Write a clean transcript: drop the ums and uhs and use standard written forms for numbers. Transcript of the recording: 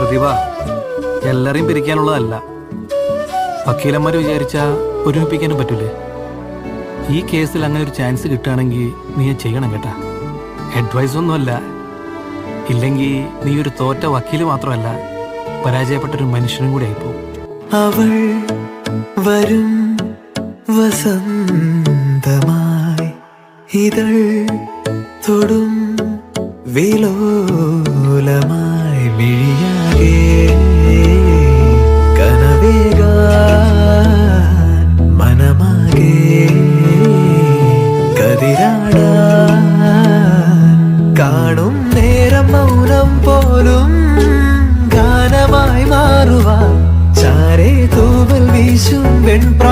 പ്രതിഭ എല്ലാരെയും പിരിക്കാനുള്ളതല്ല. വക്കീലന്മാര് വിചാരിച്ചാ ഒരുമിപ്പിക്കാനും പറ്റൂലേ? ഈ കേസിൽ അങ്ങനെ ഒരു ചാൻസ് കിട്ടുകയാണെങ്കിൽ നീ ചെയ്യണം കേട്ടാ. അഡ്വൈസ് ഒന്നുമല്ല. ഇല്ലെങ്കിൽ നീ ഒരു തോറ്റ വക്കീല് മാത്രമല്ല, പരാജയപ്പെട്ടൊരു മനുഷ്യനും കൂടി ആയിപ്പോ. അവൾ വരും വസന്തമായി ഇതൾ തൊടും വിലോലമായി മിഴിയാകെ കനവേകാൻ മനമാകെ കതിരാടാൻ കാണും നേരം മൗനം പോലും ഗാനമായി മാറുവാൻ ചാരേ തൂവൽ വീശും വെൺപ്ര